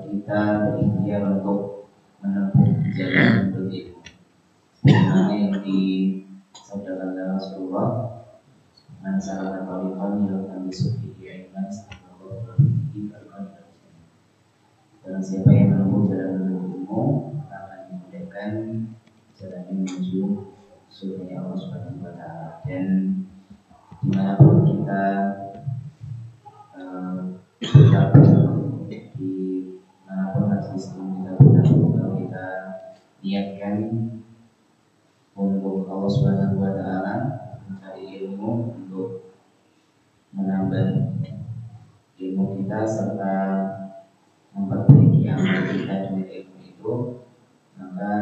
kita berikhtiar untuk menempuh jalan berilmu. Sebagaimana yang disabdakan Rasulullah, "Man salaka tariqan yaltamisu fihi ilman sallallahu alaihi wasallam." Dan siapa yang menempuh jalan ilmu akan dimudahkan jalan menuju surga Allah Subhanahu wa Ta'ala. Dan dimanapun kita berada, di manapun majelis kita berada, kalau kita niatkan untuk Allah Subhanahu wa Ta'ala, mencari ilmu untuk menambah ilmu kita serta memperbaiki amal kita dengan ilmu itu, maka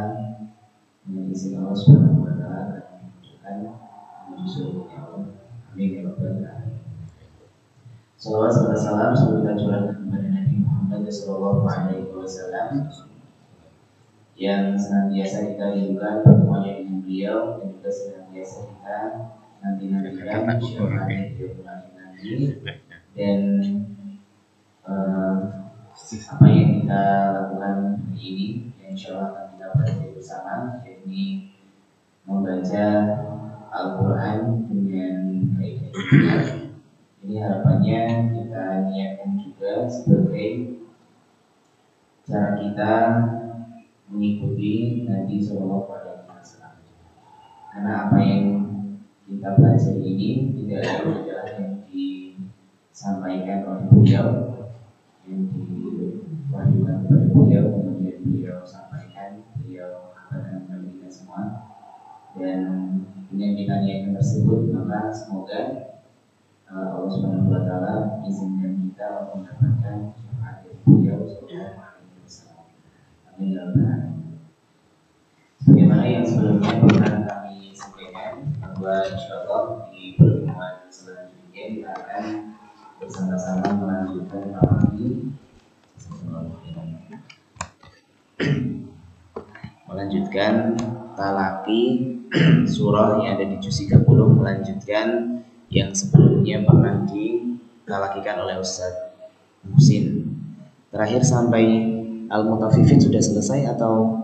dengan izin Allah Subhanahu wa Ta'ala akan menunjukkan menuju surga Allah. Amin ya rabbal alamin. Salawat serta salam semoga kita curahkan kepada Nabi Muhammad sallallahu alaihi wasallam yang senantiasa kita rindukan pertemuannya dengan beliau, dan juga senantiasa kita nanti-nantikan syafaatnya beliau nanti. Dan apa yang kita lakukan hari ini, yang insya Allah akan kita pelajari bersama, yakni membaca Al-Quran dengan baik. Ini harapannya kita niatkan juga sebagai cara kita mengikuti Nabi Sallallahu Alaihi Wasallam. Karena apa yang kita pelajari ini tidak adalah yang disampaikan oleh beliau, yang diwahyukan kepada beliau, kemudian beliau sampaikan, beliau akan kepada kita semua. Dan dengan kita niatkan tersebut, maka semoga Allah Subhanahu wa Ta'ala izinkan kita untuk mendapatkan syafaat dari beliau Sallallahu Alaihi Wasallam. Amin ya rabbal alamin. Sebagaimana yang sebelumnya pernah kami sampaikan, bahwa insyaallah di pertemuan selanjutnya kita akan bersama-sama melanjutkan talaki surah yang ada di juz 30, melanjutkan yang sebelumnya pernah ditalakikan oleh Ustaz Muhsin. Terakhir sampai Al-Mutaffifin sudah selesai atau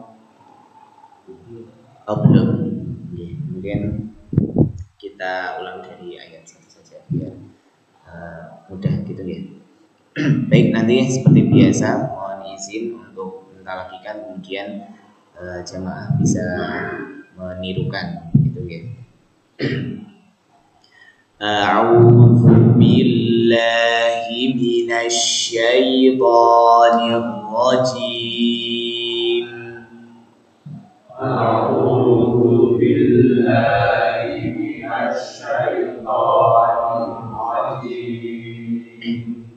belum? Kemudian kita ulang dari ayat satu saja biar mudah gitu ya. Baik, nanti seperti biasa mohon izin untuk mentalakikan, kemudian jamaah bisa menirukan gitu ya. A'udzu billahi minasy syaithanir rajim. A'udzu billahi minasy syaithanir rajim.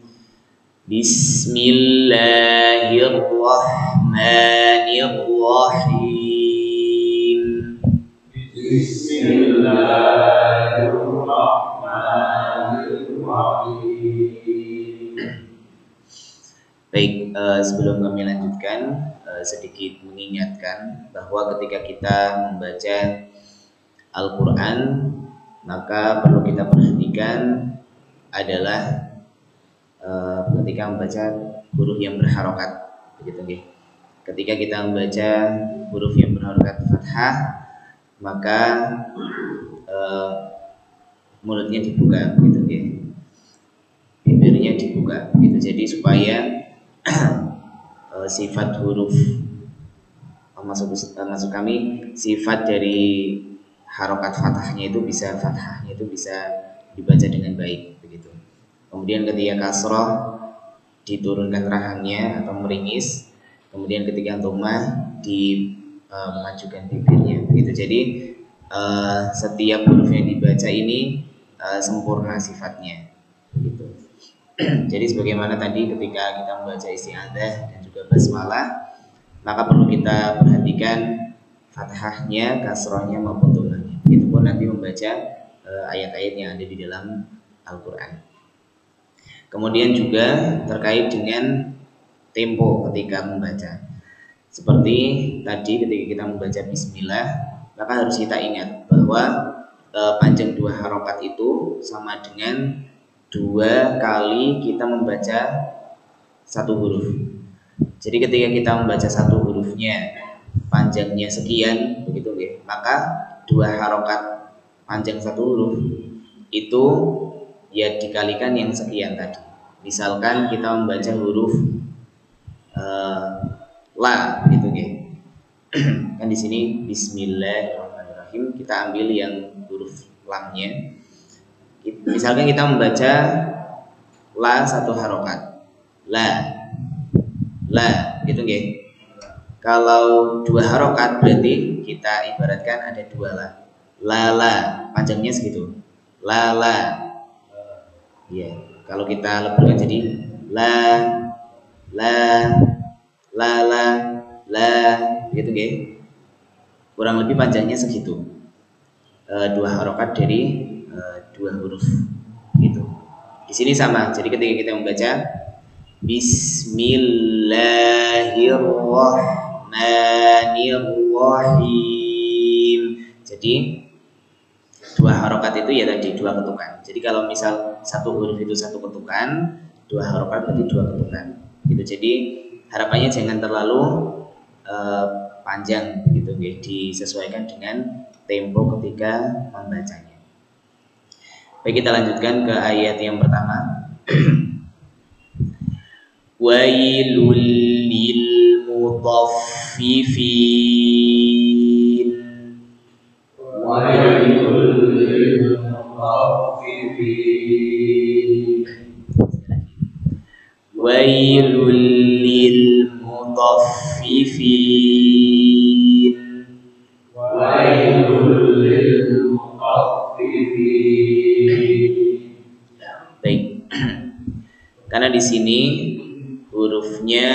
Bismillahirrahmanirrahim. Baik, sebelum kami lanjutkan, sedikit mengingatkan bahwa ketika kita membaca Al-Quran, maka perlu kita perhatikan adalah ketika membaca huruf yang berharokat, begitu ya. Ketika kita membaca huruf yang berharokat fathah, maka mulutnya dibuka, begitu ya. Bibirnya dibuka, gitu. Jadi supaya sifat huruf maksud kami sifat dari harokat fathahnya itu bisa dibaca dengan baik, begitu. Kemudian ketika kasroh diturunkan rahangnya atau meringis, kemudian ketika dhammah memajukan bibirnya, begitu. Jadi setiap huruf yang dibaca ini sempurna sifatnya, begitu. Jadi sebagaimana tadi ketika kita membaca isti'adzah dan juga basmalah, maka perlu kita perhatikan fathahnya, kasrohnya maupun dhammahnya. Itu pun nanti membaca ayat-ayat yang ada di dalam Al-Quran. Kemudian juga terkait dengan tempo ketika membaca. Seperti tadi ketika kita membaca bismillah, maka harus kita ingat bahwa panjang dua harokat itu sama dengan 2 kali kita membaca satu huruf. Jadi ketika kita membaca satu hurufnya panjangnya sekian begitu ya, maka dua harokat panjang satu huruf itu ya dikalikan yang sekian tadi. Misalkan kita membaca huruf la gitu ya. Kan di sini Bismillahirrahmanirrahim, kita ambil yang huruf lamnya. Misalkan kita membaca la satu harokat, la gitu ya. Kalau dua harokat berarti kita ibaratkan ada dua la panjangnya segitu, la ya. Kalau kita lebihkan jadi la gitu ya. Kurang lebih panjangnya segitu, dua harokat dari dua huruf gitu. Di sini sama. Jadi ketika kita membaca Bismillahirrahmanirrahim, jadi dua harokat itu ya tadi dua ketukan. Jadi kalau misal satu huruf itu satu ketukan, dua harokat berarti dua ketukan gitu. Jadi harapannya jangan terlalu panjang gitu ya, disesuaikan dengan tempo ketika membacanya. Baik, kita lanjutkan ke ayat yang pertama. Wailul lil mutaffifin. Wailul lil mutaffifin. Wailul lil mutaffifin. Wailul lil mutaffifin. Baik. Karena di sini hurufnya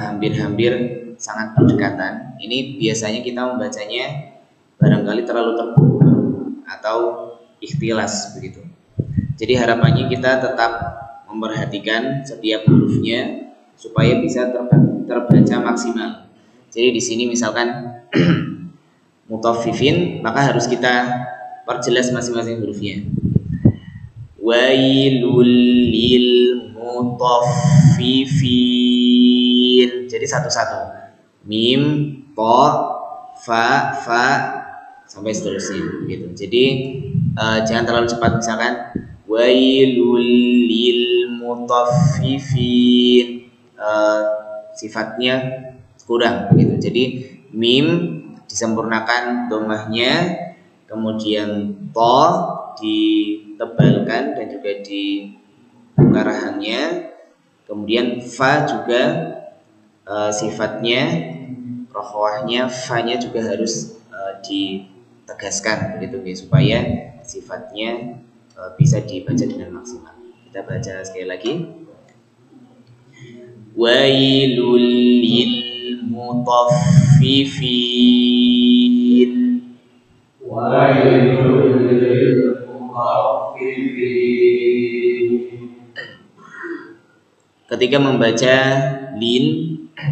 hampir-hampir sangat berdekatan. Ini biasanya kita membacanya barangkali terlalu terburu atau ikhtilas begitu. Jadi harapannya kita tetap memperhatikan setiap hurufnya supaya bisa terbaca maksimal. Jadi di sini misalkan mutaffifin, maka harus kita perjelas masing-masing hurufnya. Wailul lil mutaffifin. Jadi satu-satu. Mim, to, fa sampai seterusnya gitu. Jadi jangan terlalu cepat. Misalkan wailul lil mutaffifin, sifatnya kurang gitu. Jadi mim disempurnakan dhammahnya, kemudian to ditebalkan dan juga dibuka rahangnya, kemudian fa juga sifatnya rokhawahnya, fa-nya juga harus ditegaskan begitu ya, supaya sifatnya bisa dibaca dengan maksimal. Kita baca sekali lagi. Wailul lil mutaffifin. Wailul lil mutaffifin. Ketika membaca lin,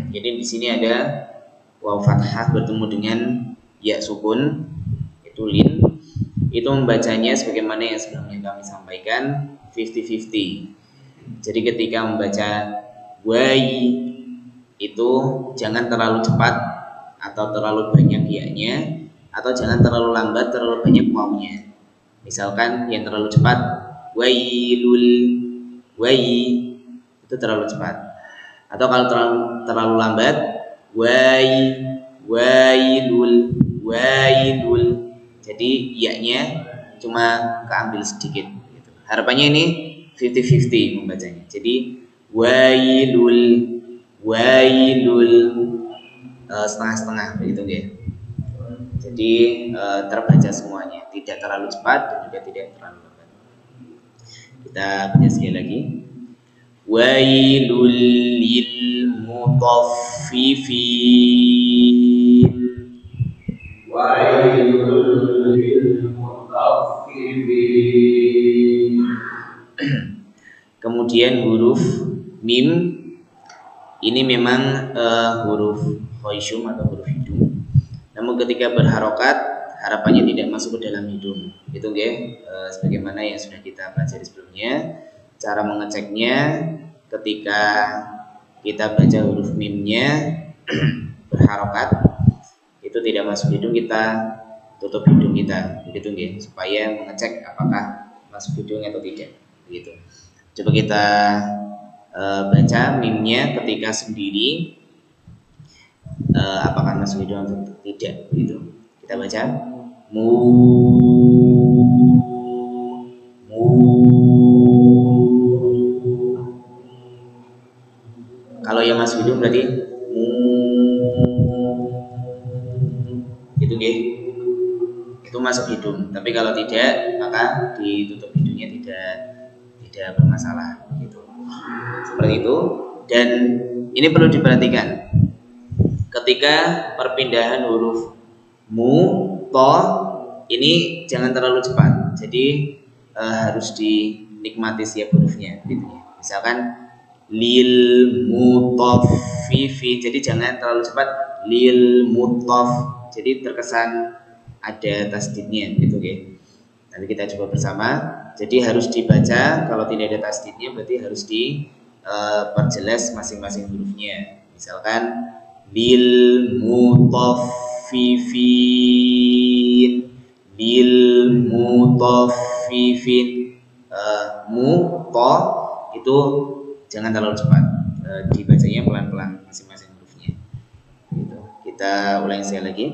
jadi di sini ada waw fathah bertemu dengan ya sukun, itu lin. Itu membacanya sebagaimana yang sebelumnya kami sampaikan 50-50. Jadi ketika membaca wai itu jangan terlalu cepat atau terlalu banyak ya-nya, atau jangan terlalu lambat terlalu banyak wawnya. Misalkan yang terlalu cepat wailul, wai itu terlalu cepat. Atau kalau terlalu lambat wailul. Jadi ya-nya cuma keambil sedikit gitu. Harapannya ini 50-50 membacanya. Jadi wailul setengah-setengah begitu ya. Jadi terbaca semuanya, tidak terlalu cepat dan juga tidak terlalu lambat. Kita baca sekali lagi. Wailul lil mutaffifin. Wailul lil mutaffifin. Kemudian huruf mim ini memang huruf khoisyum atau huruf hidung. Namun ketika berharokat harapannya tidak masuk ke dalam hidung. Itu ya, sebagaimana yang sudah kita pelajari sebelumnya. Cara mengeceknya ketika kita baca huruf mimnya berharokat, itu tidak masuk hidung, kita tutup hidung kita, begitu nggih, supaya mengecek apakah masuk hidung atau tidak, begitu. Coba kita baca mimnya ketika sendiri, apakah masuk hidung atau tidak, begitu. Kita baca mu. Kalau yang masuk hidung berarti mu, gitu nggih. Itu masuk hidung. Tapi kalau tidak, maka ditutup hidungnya, tidak bermasalah, gitu. Seperti itu. Dan ini perlu diperhatikan. Ketika perpindahan huruf mu, to, ini jangan terlalu cepat. Jadi harus dinikmati setiap hurufnya, gitu ya. Misalkan lil mutaffifi, jadi jangan terlalu cepat. Lil mutaf, jadi terkesan ada tasdidnya, gitu ya. Nanti kita coba bersama. Jadi harus dibaca, kalau tidak ada tasdidnya berarti harus diperjelas masing-masing hurufnya. Misalkan lil mutaffifin, lil mutaffifin, mu, to, itu jangan terlalu cepat, dibacanya pelan-pelan masing-masing hurufnya, gitu. Kita ulangi sekali lagi.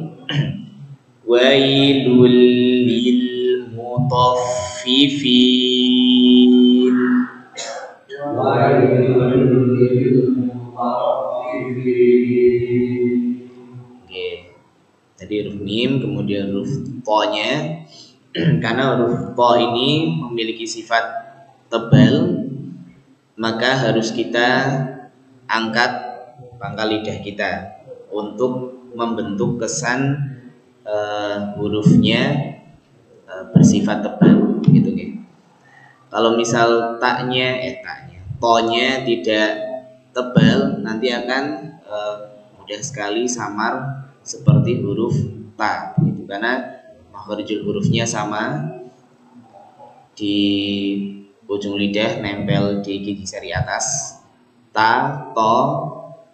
Wailul lil mutaffifin. Oke. Tadi huruf mim, kemudian huruf to-nya. Karena huruf to ini memiliki sifat tebal, maka harus kita angkat pangkal lidah kita untuk membentuk kesan hurufnya bersifat tebal, gitu ya. Kalau misal to-nya tidak tebal, nanti akan mudah sekali samar seperti huruf ta, gitu. Karena makharijul hurufnya sama, di ujung lidah nempel di gigi seri atas, ta, to,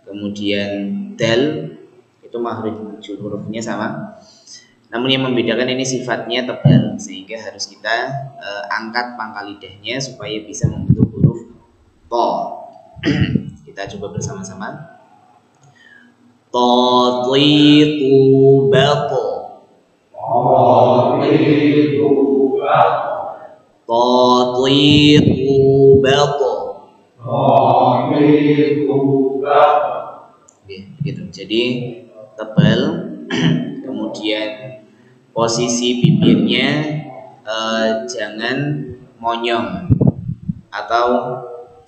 kemudian dal, itu makharijul hurufnya sama. Namun yang membedakan ini sifatnya tebal, sehingga harus kita angkat pangkal lidahnya supaya bisa membentuk huruf to. Kita coba bersama-sama. Tadlitu bato. Tadlitu bato. Gitu. Jadi tebal. Kemudian posisi bibirnya jangan monyong atau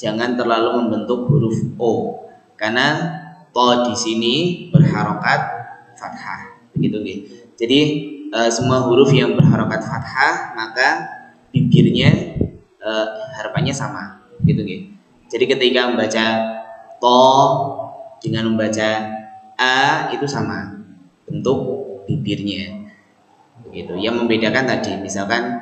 jangan terlalu membentuk huruf O, karena to di sini berharokat fathah, begitu nih. Jadi semua huruf yang berharokat fathah maka bibirnya harapannya sama, gitu nih. Jadi ketika membaca to dengan membaca a itu sama bentuk bibirnya. Gitu. Yang membedakan tadi misalkan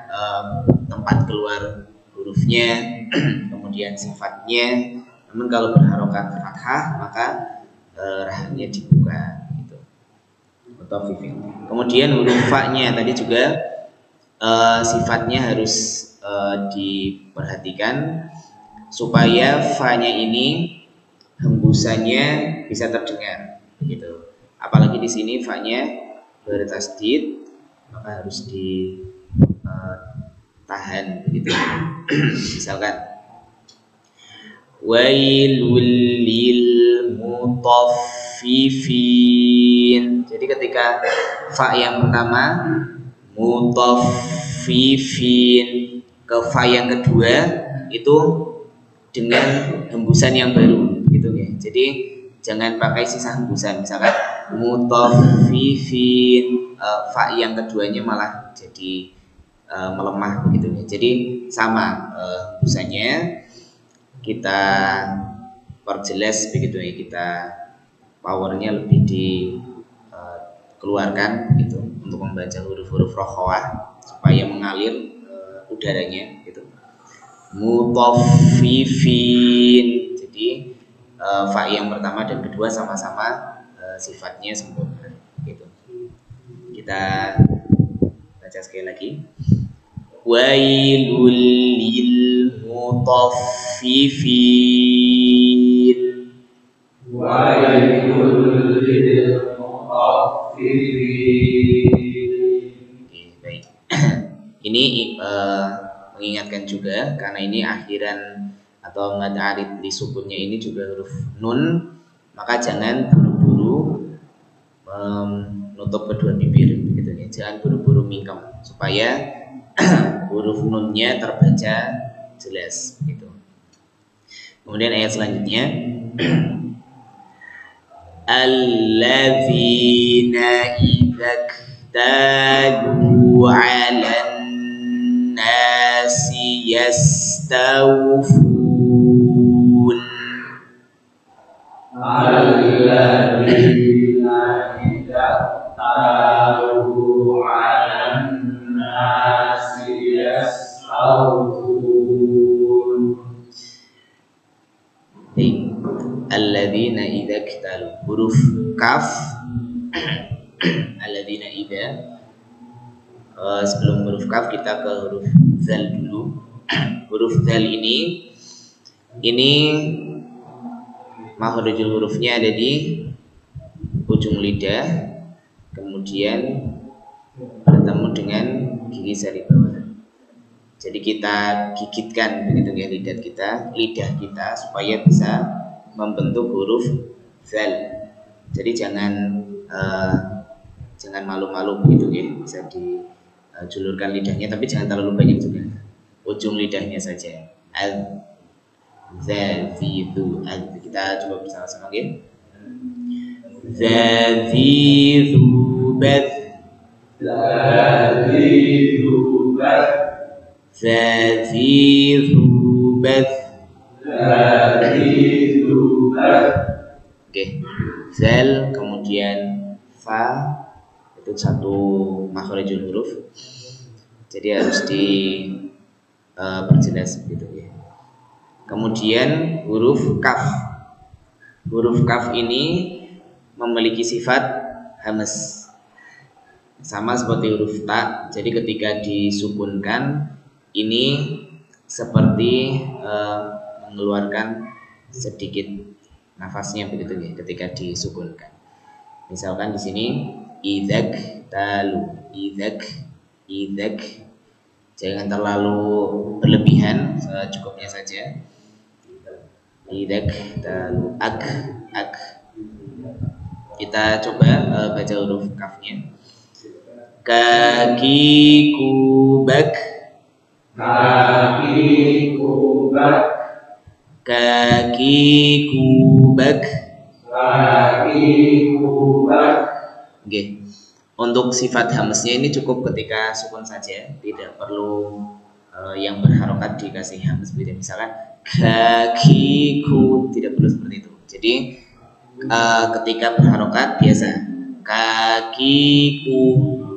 tempat keluar hurufnya, kemudian sifatnya. Namun kalau berharokat fathah maka rahangnya dibuka, gitu. Kemudian huruf fa-nya tadi juga sifatnya harus diperhatikan supaya fa-nya ini hembusannya bisa terdengar, gitu. Apalagi di sini fa-nya bertasdid, maka harus ditahan, begitu. Misalkan wailul lil mutaffifin. Jadi ketika fa yang pertama mutaffifin ke fa yang kedua itu dengan hembusan yang baru, gitu ya. Jadi jangan pakai sisa hembusan. Misalkan mutaffifin, fa yang keduanya malah jadi melemah, begitu ya. Jadi sama hembusannya kita perjelas, begitu ya. Kita powernya lebih dikeluarkan, gitu, untuk membaca huruf-huruf rokhawah supaya mengalir udaranya, gitu. Mutaffifin. Jadi fa yang pertama dan kedua sama-sama sifatnya sempurna gitu. Kita baca sekali lagi. Wailul lil mutaffifin. Wailul lil mutaffifin. Oke, baik. Ini mengingatkan juga karena ini akhiran atau mad arid di sukunnya ini juga huruf nun, maka jangan buru-buru menutup kedua bibir begitu ya. Jangan buru-buru mingkem supaya huruf nunnya terbaca jelas gitu. Kemudian ayat selanjutnya alladzina idzaktalu 'alan nasi yastawfun. Alladzina idzaktalu 'alan nasi yastawfun. Alladzina idzaktalu, huruf kaf alladzina idza. Sebelum huruf kaf kita ke huruf zal dulu. Huruf zal ini makhrajul hurufnya ada di ujung lidah, kemudian bertemu dengan gigi jari bawah. Jadi kita gigitkan begitu ya lidah kita supaya bisa membentuk huruf zal. Jadi jangan malu-malu begitu ya, bisa dijulurkan lidahnya tapi jangan terlalu banyak juga. Ujung lidahnya saja. Al-zazidu. Kita coba bersama-sama ya. Zazidu bad. Zazidu bad. Zazidu bad. Zazidu bad. Oke. Zal kemudian fa itu satu makhrajul huruf. Jadi harus perjelas begitu ya. Kemudian huruf kaf. Huruf kaf ini memiliki sifat hamas. Sama seperti huruf ta. Jadi ketika disukunkan ini seperti mengeluarkan sedikit nafasnya begitu ya ketika disukunkan. Misalkan di sini idzak talu, idzak. Jangan terlalu berlebihan, secukupnya saja. Idzak talu, ak. Kita coba baca huruf kafnya. Kaki kubak. Kaki kubak. Kaki kubak. Kaki kubak. Oke. Untuk sifat hamznya ini cukup ketika sukun saja, tidak perlu yang berharokat dikasih hamz beda. Misalkan kakiku, tidak perlu seperti itu. Jadi ketika berharokat biasa kakiku,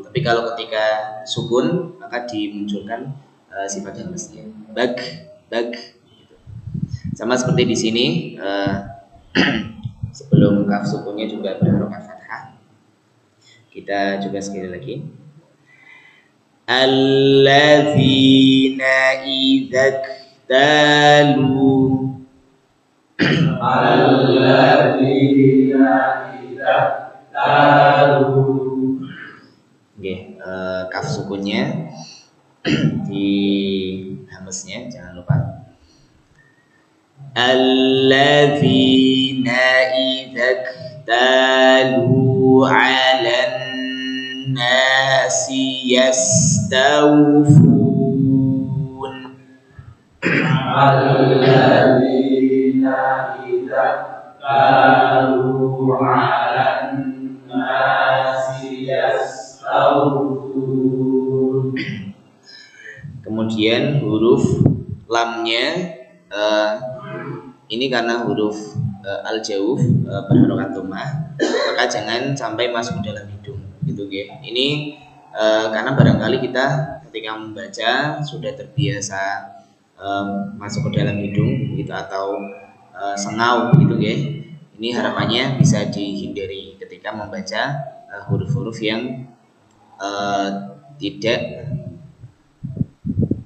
tapi kalau ketika sukun maka dimunculkan sifat hamznya. Bag. Gitu. Sama seperti di sini sebelum kaf sukunnya juga berharokat fathah. Kita coba sekali lagi. Alladzina idzaktalu. Alladzina idzaktalu. Oke, kaf sukunnya di hamznya jangan lupa. Alladzina idzaktalu 'alan nasi yastawfun. Alladzina idzaktalu 'alan nasi yastawfun. Kemudian huruf lamnya ini karena huruf al-jauf berharokat dhammah, maka jangan sampai masuk dalam hidung gitu ya. Ini karena barangkali kita ketika membaca sudah terbiasa masuk ke dalam hidung gitu, atau sengau gitu ya. Ini harapannya bisa dihindari ketika membaca huruf-huruf yang tidak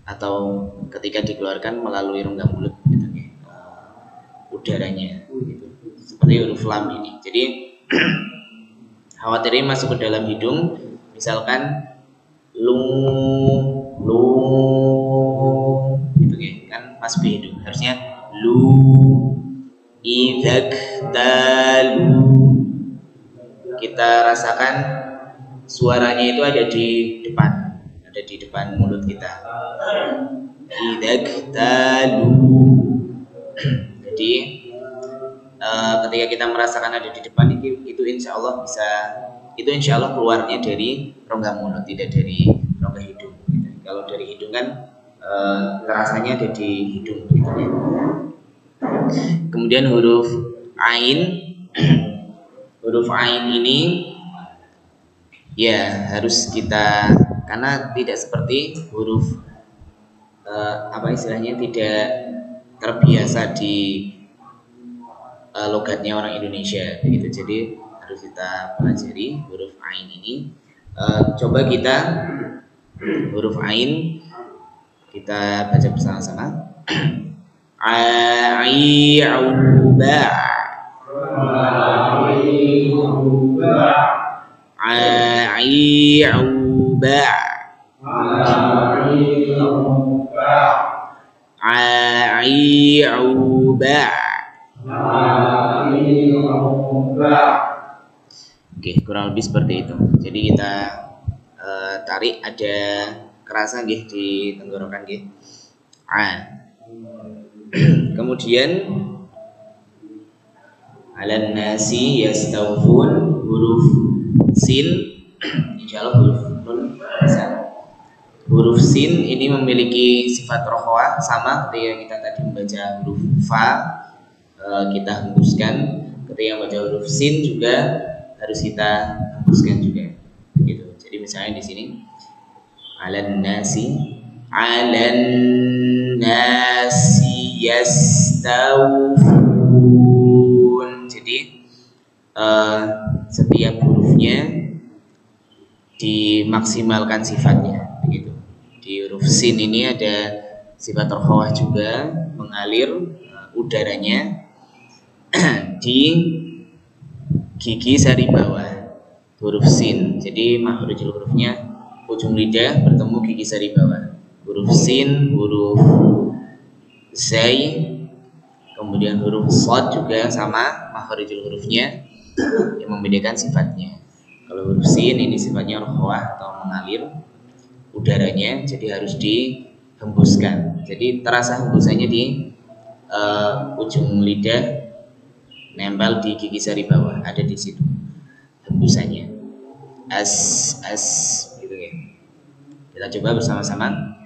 atau ketika dikeluarkan melalui rongga mulut gitu ya, udaranya gitu. Seperti huruf lam ini. Jadi khawatirnya masuk ke dalam hidung, misalkan lung gitu ya, kan masuk ke hidung. Harusnya lu idzak talu. Kita rasakan suaranya itu ada di depan mulut kita. Idzak talu. Jadi ketika kita merasakan ada di depan itu insya Allah keluarnya dari rongga mulut, tidak dari rongga hidung gitu. Kalau dari hidung kan terasanya ada di hidung gitu ya. Kemudian huruf ain ini ya harus kita, karena tidak seperti huruf tidak terbiasa di logatnya orang Indonesia begitu. Jadi harus kita pelajari huruf ain ini. Coba kita huruf ain kita baca bersama-sama. Ai'uba, ai'uba, ai'uba. Oke, kurang lebih seperti itu. Jadi kita tarik, ada kerasa nggih di tenggorokan nggih. Kemudian alan nasi yastawfun, huruf sin, insyaallah huruf nun bisa. Huruf sin ini memiliki sifat rokhawah, sama ketika kita tadi membaca huruf fa, kita hembuskan. Ketika membaca huruf sin juga harus kita hembuskan juga gitu. Jadi misalnya di sini alan nasi yastawfun. Jadi setiap hurufnya dimaksimalkan sifatnya begitu. Di huruf sin ini ada sifat rokhawah juga, mengalir udaranya di gigi sari bawah huruf sin. Jadi makhrajul hurufnya ujung lidah bertemu gigi sari bawah. Huruf sin, huruf zai, kemudian huruf shad juga sama makhrajul hurufnya yang membedakan sifatnya. Kalau huruf sin ini sifatnya rokhawah atau mengalir udaranya, jadi harus dihembuskan. Jadi terasa hembusannya di ujung lidah, nempel di gigi sari bawah, ada di situ hembusannya. As gitu ya. Kita coba bersama-sama.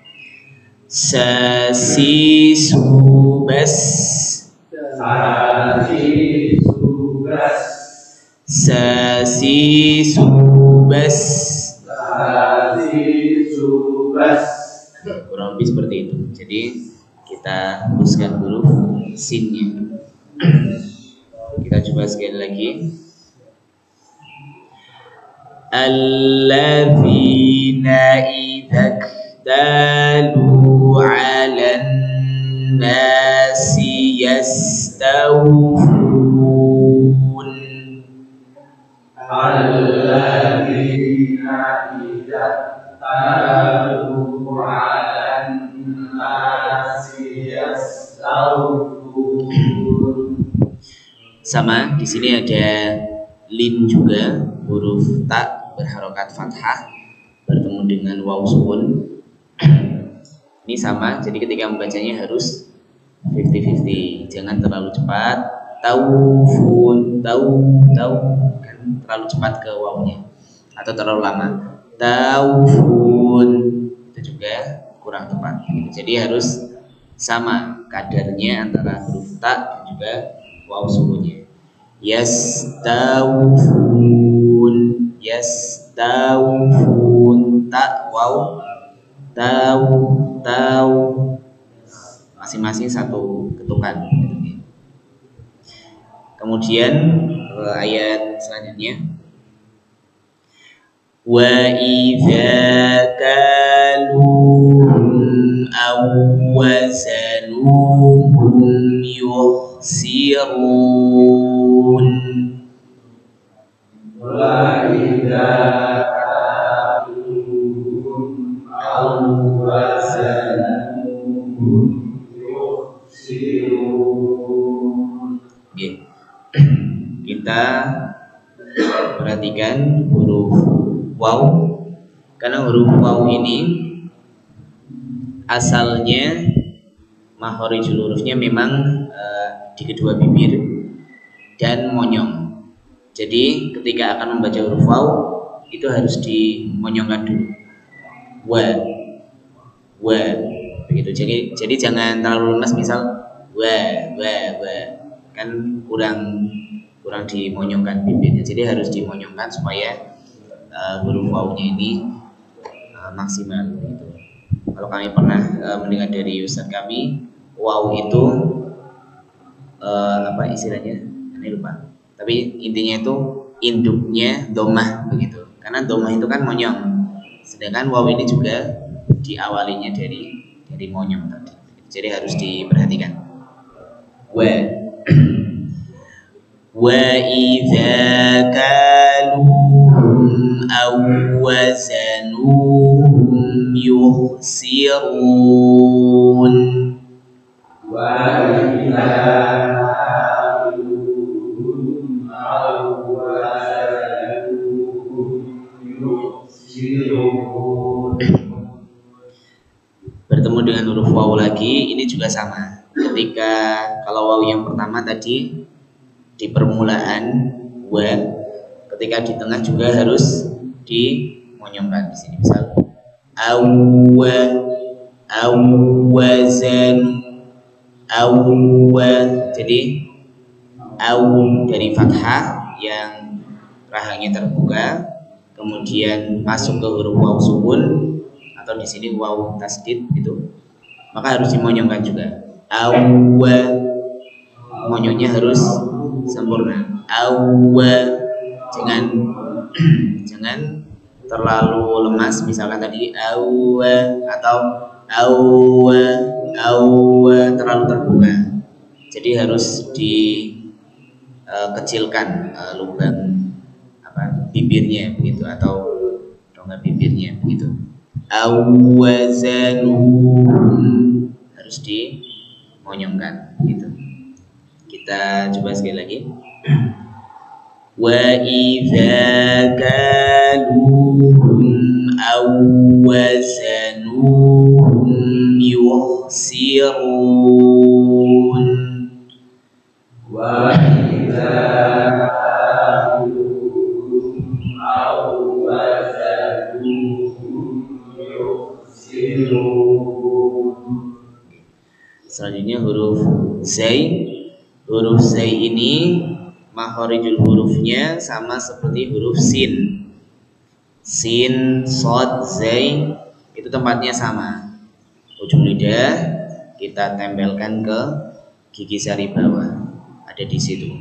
Sasi subas, sasi subas. Kurang lebih seperti itu. Jadi kita hembuskan huruf sinnya. Kita coba sekali lagi. Alladzina idza dalu 'alan nasi yastawfun. Alladzina idza dalu 'alan nasi yastawfun. Sama di sini ada lin juga, huruf ta berharokat fathah bertemu dengan waw sukun. Ini sama, jadi ketika membacanya harus 50-50, jangan terlalu cepat. Taufun, kan terlalu cepat ke wawnya, atau terlalu lama. Taufun itu juga kurang tepat. Jadi harus sama kadarnya antara huruf ta dan juga waw sukunnya. Yastawfun, ta waw, tau masing-masing satu ketukan. Kemudian ayat selanjutnya, wa idza kaluhum aw wazanuhum yukhsirun. Wa idza kaluhum aw wazanuhum yukhsirun. Kita perhatikan huruf waw, karena huruf waw ini asalnya makhorijul hurufnya memang di kedua bibir dan monyong. Jadi ketika akan membaca huruf waw itu harus dimonyongkan dulu, wa begitu. Jadi jangan terlalu lemas, misal wa kan kurang dimonyongkan bibirnya, jadi harus dimonyongkan supaya huruf wawnya ini maksimal gitu. Kalau kami pernah mendengar dari ustaz kami, waw itu apa istilahnya, ini lupa, tapi intinya itu induknya domah begitu, karena domah itu kan monyong, sedangkan waw ini juga diawalinya dari monyong tadi, jadi harus diperhatikan. Wa idza kaluhum aw wazanuhum yukhsirun. Wa idza kaluhum aw wazanuhum yukhsirun. Bertemu dengan huruf waw lagi, ini juga sama. Ketika kalau waw yang pertama tadi di permulaan wa, ketika di tengah juga harus dimonyongkan. Di sini misal awwazan, jadi aw dari fathah yang rahangnya terbuka, kemudian masuk ke huruf waw sukun atau di sini waw tasdid itu, maka harus dimonyongkan juga. Monyongnya harus sempurna. Jangan terlalu lemas, misalkan tadi atau terlalu terbuka. Jadi harus dikecilkan lubang bibirnya begitu, atau rongga bibirnya begitu. Harus dimonyongkan gitu. Kita coba sekali lagi. Wa idza kaluhum aw wazanuhum yukhsirun. Wa idza kaluhum aw wazanuhum yukhsirun. Selanjutnya huruf zai. Huruf zai ini makhorijul hurufnya sama seperti huruf sin. Sin, sod, zai itu tempatnya sama. Ujung lidah kita tempelkan ke gigi sari bawah, ada di situ.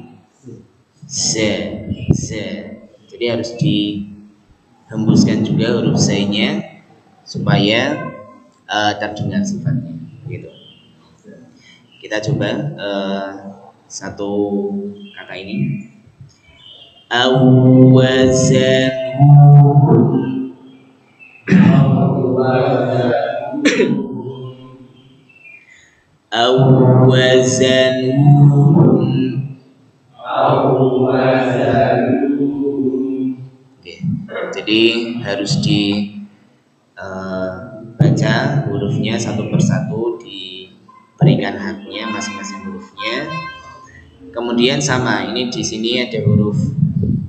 Jadi harus dihembuskan juga huruf zai-nya supaya terdengar sifatnya gitu. Kita coba satu kata ini, awazanuhum, Oke, jadi harus dibaca hurufnya satu persatu, diberikan haknya masing-masing hurufnya. Kemudian sama, ini di sini ada huruf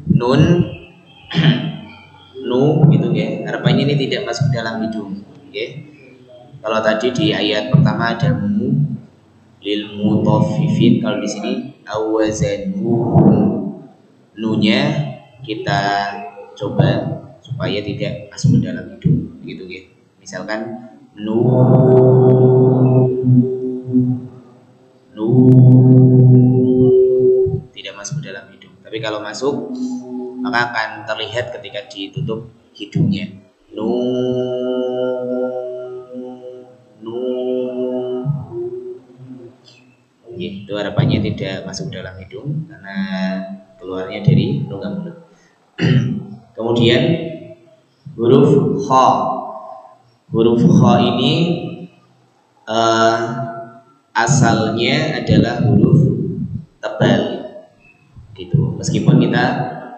nun, nu gitu ya. Harapannya ini tidak masuk dalam hidung, ya. Kalau tadi di ayat pertama ada mu lil mutaffifin, kalau di sini awazanu, nunya kita coba supaya tidak masuk ke dalam hidung, begitu ya. Misalkan nu tidak masuk masuk, maka akan terlihat ketika ditutup hidungnya. Itu harapannya tidak masuk dalam hidung karena keluarnya dari rongga mulut. Kemudian huruf kha. Huruf kha ini asalnya adalah huruf tebal, gitu. Meskipun kita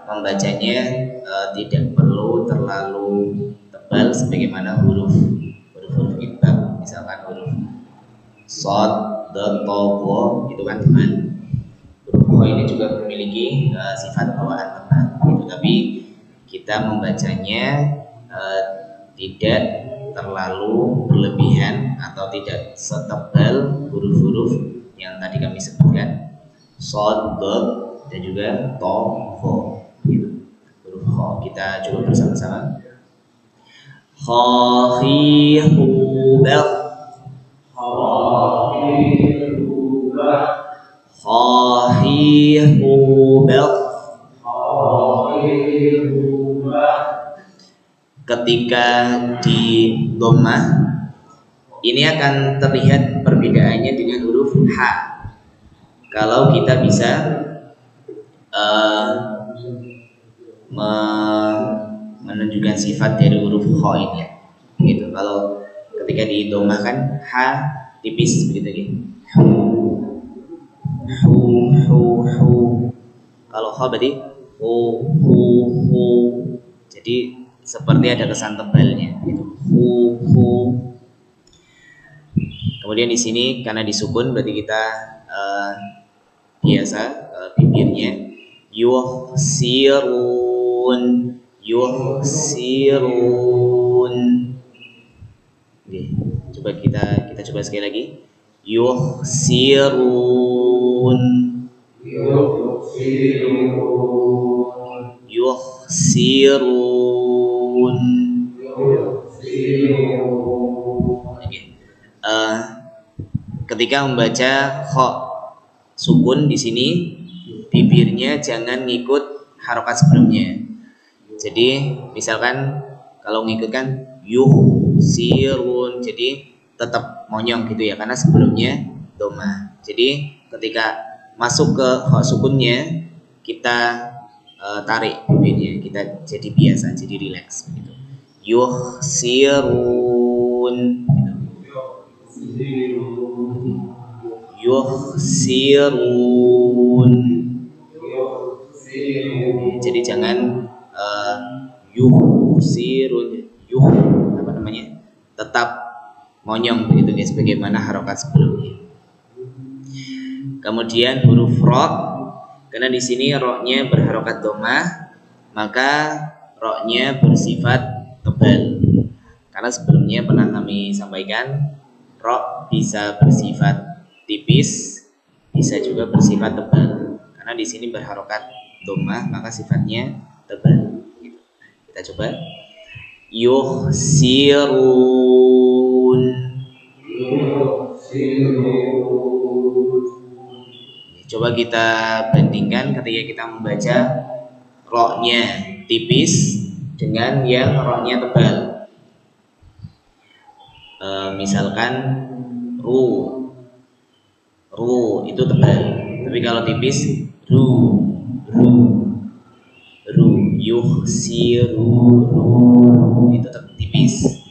membacanya tidak perlu terlalu tebal sebagaimana huruf ikhfa, misalkan huruf shad, dal, ta, dha, itu kan tebal. Huruf kha ini juga memiliki sifat bawaan tebal, gitu. Tapi kita membacanya tidak terlalu berlebihan atau tidak setebal huruf-huruf yang tadi kami sebutkan, shad, dal, dan juga ta, dha, gitu. Huruf kha kita coba bersama-sama. Kha, khi, hu, ba. Kha, khi, hu, ba. Ketika di dhammah ini akan terlihat perbedaannya dengan huruf H. Kalau kita bisa menunjukkan sifat dari huruf H ini, gitu. Kalau ketika di dhammah kan H tipis begitu, gitu. Hu. Kalau H berarti hu. Jadi seperti ada kesan tebalnya, gitu. Hu. Kemudian di sini karena disukun berarti kita biasa bibirnya yuhsirun. Oke, coba kita coba sekali lagi. Yuhsirun. Okay. Ketika membaca kha sukun di sini, bibirnya jangan ngikut harokat sebelumnya. Jadi misalkan kalau ngikutkan yuhsirun, jadi tetap monyong gitu ya, karena sebelumnya dhammah. Jadi ketika masuk ke kha sukunnya kita tarik bibirnya, kita jadi biasa, jadi rileks gitu. Yuhsirun, yuhsirun. Jadi jangan yuhsirun, apa namanya, tetap monyong begitu guys, bagaimana harokat sebelumnya. Kemudian huruf ra, karena di sini ra-nya berharokat dhammah, maka ra-nya bersifat tebal. Karena sebelumnya pernah kami sampaikan, ra bisa bersifat tipis, bisa juga bersifat tebal. Karena di sini berharokat dhammah, maka sifatnya tebal. Kita coba. Yuhsirun. Coba kita bandingkan ketika kita membaca ra-nya tipis dengan yang ra-nya tebal. Misalkan ru itu tebal, tapi kalau tipis ru. Yuhsiru itu tipis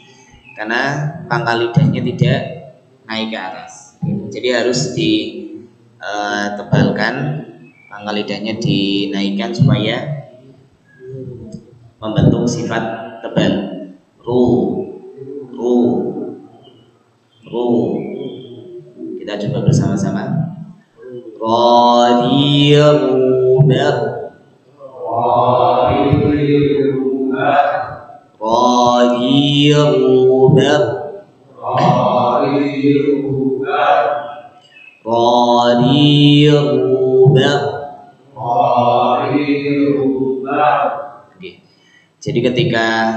karena pangkal lidahnya tidak naik ke atas. Jadi harus ditebalkan, pangkal lidahnya dinaikkan supaya membentuk sifat tebal. Ru. Kita coba bersama-sama. Radirubar. Jadi ketika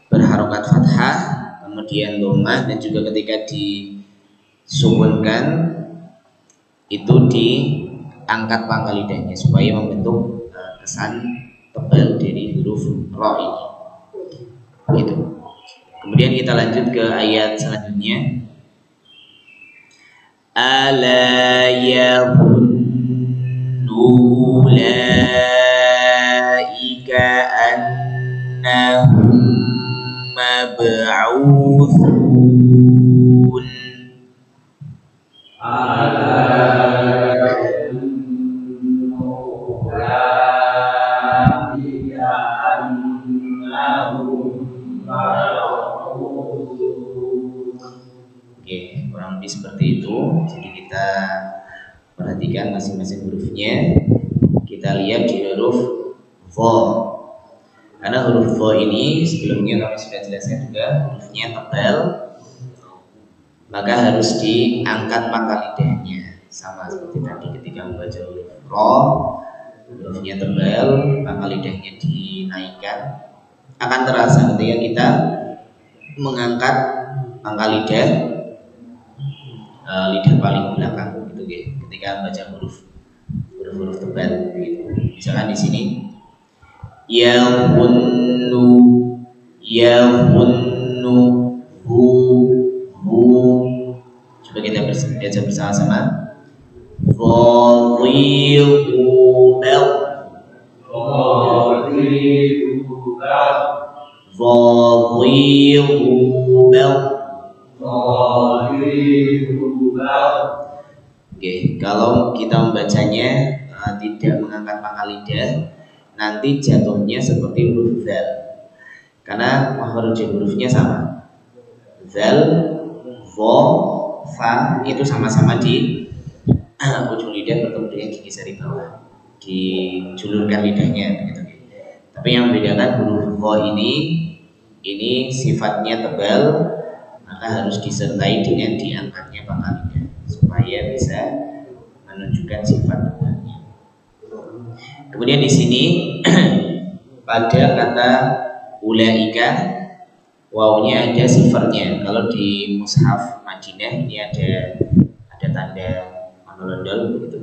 berharokat fathah, kemudian dhammah, dan juga ketika disukunkan itu diangkat pangkal lidahnya supaya membentuk kesan tebal dari huruf ro ini. Gitu. Kemudian kita lanjut ke ayat selanjutnya. Ala yadhunnu ulaika annahum mab'utsun. Oke, kurang lebih seperti itu. Jadi kita perhatikan masing-masing hurufnya. Kita lihat di huruf vo. Karena huruf vo ini sebelumnya kami sudah jelaskan juga hurufnya tebal, maka harus diangkat pangkal lidahnya. Sama seperti tadi ketika membaca huruf ro, hurufnya tebal, pangkal lidahnya dinaikkan. Akan terasa ketika kita mengangkat pangkal lidah paling belakang gitu ya, ketika membaca huruf tebal gitu. Misalkan di sini yahunnu hu. Coba kita baca bersama-sama. Oke, kalau kita membacanya tidak mengangkat pangkal lidah, nanti jatuhnya seperti huruf zal. Karena makhraj hurufnya sama. Zal, vo, fa itu sama-sama di ujung lidah bertemu dengan gigi sari bawah, dijulurkan lidahnya gitu. Tapi yang membedakan huruf vo ini sifatnya tebal, maka harus disertai dengan diangkatnya pangkal lidah supaya bisa menunjukkan sifat tebalnya. Kemudian di sini pada kata ulaika wawunya ada sifarnya. Kalau di mushaf Madinah ini ada tanda ondol-ondol begitu.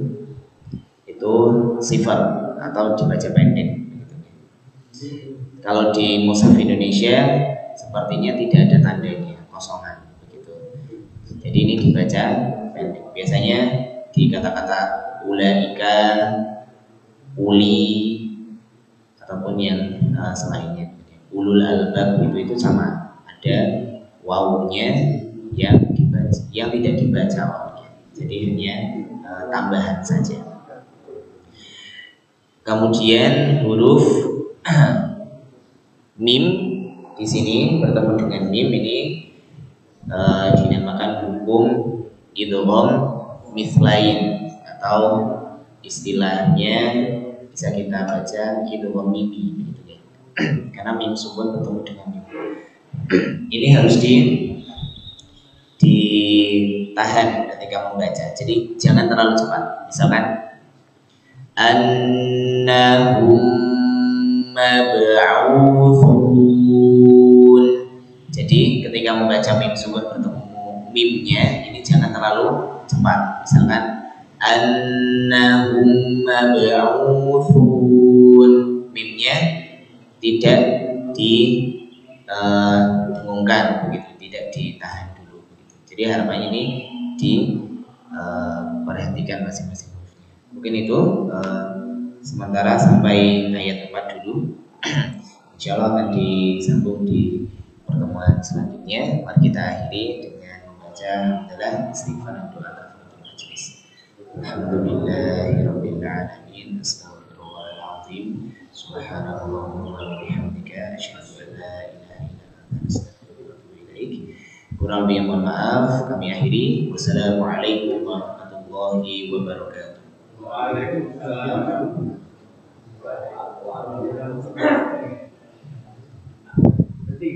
Itu sifar atau dibaca pendek begitu. Kalau di mushaf Indonesia sepertinya tidak ada tandanya, kosongan begitu. Jadi ini dibaca pendek. Biasanya di kata-kata ulaika, uli ataupun yang selainnya, ulul albab itu sama, ada wawunya yang tidak dibaca wawunya, jadi hanya tambahan saja. Kemudian huruf mim di sini bertemu dengan mim ini dinamakan hukum idgham mithlain, atau istilahnya bisa kita baca idgham mimi begitu ya. Karena mim sukun bertemu dengan mim. Ini harus ditahan ketika membaca. Jadi jangan terlalu cepat. Misalkan annahum mab'utsun. Jadi ketika membaca mim sukun bertemu mimnya ini jangan terlalu cepat. Misalkan annahum mab'utsun, mimnya tidak didengungkan begitu, tidak ditahan dulu begitu. Jadi harapannya ini diperhatikan masing-masing hurufnya. Mungkin itu sementara sampai ayat 4 dulu. Insyaallah akan disambung di pertemuan selanjutnya. Mari kita akhiri dengan membaca adalah istighfar dan doa kafaratul majlis. Alhamdulillahirabbil alamin. Astaghfirullahalazim. Subhanallahumma wa bihamdika asyhadu an la ilaha illa anta astaghfiruka wa atubu ilaik. Kurang lebih mohon maaf, kami akhiri. Wassalamualaikum warahmatullahi wabarakatuh. Waalaikumsalam. Jadi